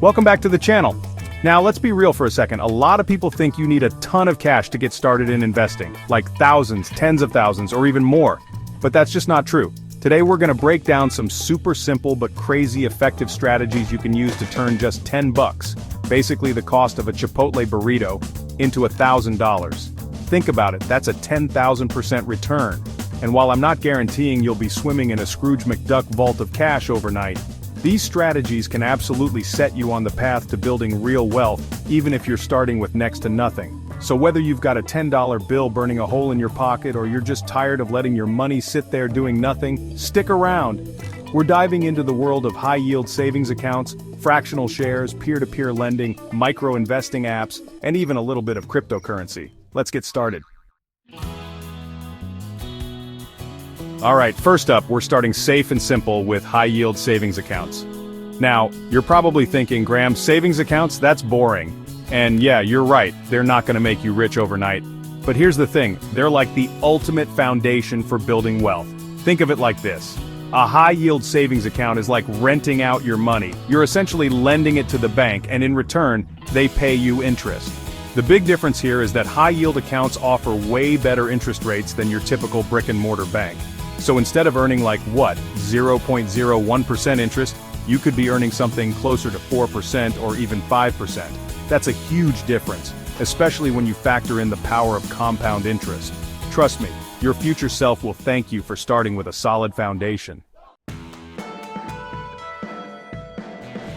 Welcome back to the channel. Now let's be real for a second. A lot of people think you need a ton of cash to get started in investing, like thousands, tens of thousands, or even more. But that's just not true. Today we're gonna break down some super simple but crazy effective strategies you can use to turn just 10 bucks, basically the cost of a Chipotle burrito, into $1,000. Think about it, that's a 10,000% return. And while I'm not guaranteeing you'll be swimming in a Scrooge McDuck vault of cash overnight, these strategies can absolutely set you on the path to building real wealth, even if you're starting with next to nothing. So whether you've got a $10 bill burning a hole in your pocket or you're just tired of letting your money sit there doing nothing, stick around. We're diving into the world of high-yield savings accounts, fractional shares, peer-to-peer lending, micro-investing apps, and even a little bit of cryptocurrency. Let's get started. Alright, first up, we're starting safe and simple with high-yield savings accounts. Now, you're probably thinking, Graham, savings accounts, that's boring. And yeah, you're right, they're not gonna make you rich overnight. But here's the thing, they're like the ultimate foundation for building wealth. Think of it like this. A high-yield savings account is like renting out your money. You're essentially lending it to the bank, and in return, they pay you interest. The big difference here is that high-yield accounts offer way better interest rates than your typical brick-and-mortar bank. So instead of earning like, 0.01% interest, you could be earning something closer to 4% or even 5%. That's a huge difference, especially when you factor in the power of compound interest. Trust me, your future self will thank you for starting with a solid foundation.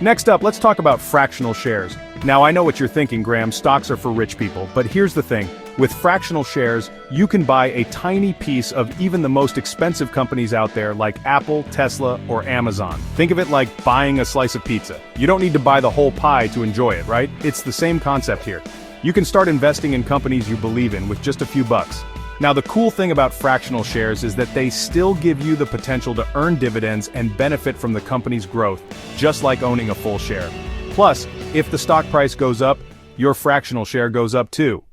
Next up, let's talk about fractional shares. Now I know what you're thinking, Graham, stocks are for rich people, but here's the thing. With fractional shares, you can buy a tiny piece of even the most expensive companies out there like Apple, Tesla, or Amazon. Think of it like buying a slice of pizza. You don't need to buy the whole pie to enjoy it, right? It's the same concept here. You can start investing in companies you believe in with just a few bucks. Now the cool thing about fractional shares is that they still give you the potential to earn dividends and benefit from the company's growth, just like owning a full share. Plus, if the stock price goes up, your fractional share goes up too.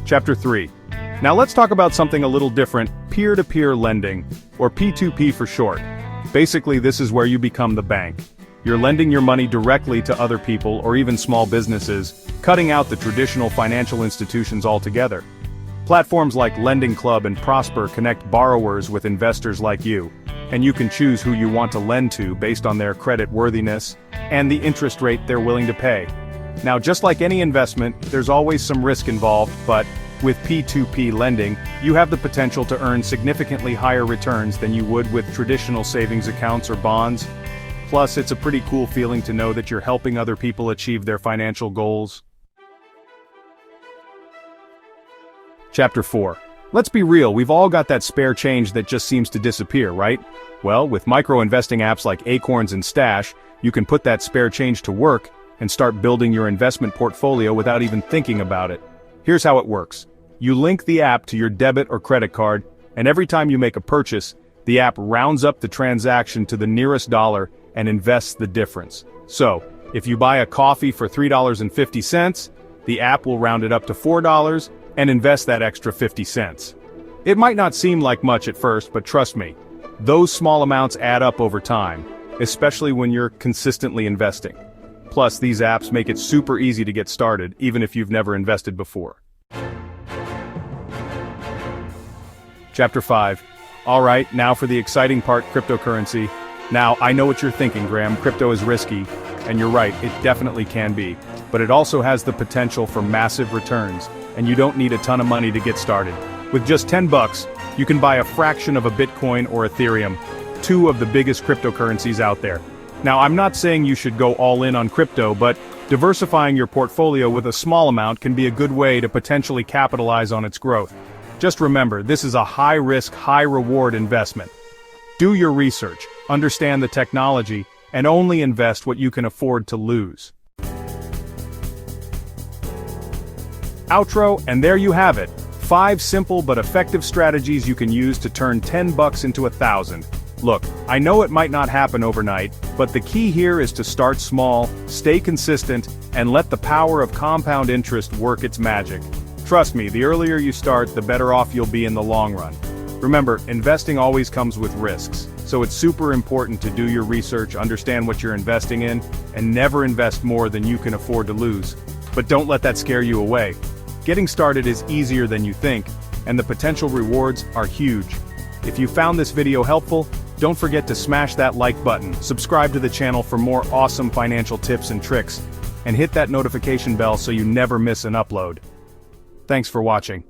Chapter 3. Now let's talk about something a little different, peer-to-peer lending, or P2P for short. Basically, this is where you become the bank. You're lending your money directly to other people or even small businesses, cutting out the traditional financial institutions altogether. Platforms like Lending Club and Prosper connect borrowers with investors like you, and you can choose who you want to lend to based on their credit worthiness and the interest rate they're willing to pay. Now, just like any investment, there's always some risk involved, but with P2P lending, you have the potential to earn significantly higher returns than you would with traditional savings accounts or bonds. Plus, it's a pretty cool feeling to know that you're helping other people achieve their financial goals. Chapter 4. Let's be real, we've all got that spare change that just seems to disappear, right? Well, with micro-investing apps like Acorns and Stash, you can put that spare change to work and start building your investment portfolio without even thinking about it. Here's how it works. You link the app to your debit or credit card, and every time you make a purchase, the app rounds up the transaction to the nearest dollar and invests the difference. So, if you buy a coffee for $3.50, the app will round it up to $4 and invest that extra 50 cents. It might not seem like much at first, but trust me, those small amounts add up over time, especially when you're consistently investing. Plus, these apps make it super easy to get started, even if you've never invested before. Chapter 5. Alright, now for the exciting part, cryptocurrency. Now, I know what you're thinking, Graham, crypto is risky, and you're right, it definitely can be. But it also has the potential for massive returns, and you don't need a ton of money to get started. With just 10 bucks, you can buy a fraction of a Bitcoin or Ethereum, two of the biggest cryptocurrencies out there. Now, I'm not saying you should go all in on crypto, but diversifying your portfolio with a small amount can be a good way to potentially capitalize on its growth. Just remember, this is a high-risk, high-reward investment. Do your research, understand the technology, and only invest what you can afford to lose. Outro, and there you have it. 5 simple but effective strategies you can use to turn 10 bucks into 1,000. Look, I know it might not happen overnight, but the key here is to start small, stay consistent, and let the power of compound interest work its magic. Trust me, the earlier you start, the better off you'll be in the long run. Remember, investing always comes with risks, so it's super important to do your research, understand what you're investing in, and never invest more than you can afford to lose. But don't let that scare you away. Getting started is easier than you think, and the potential rewards are huge. If you found this video helpful, don't forget to smash that like button, subscribe to the channel for more awesome financial tips and tricks, and hit that notification bell so you never miss an upload. Thanks for watching.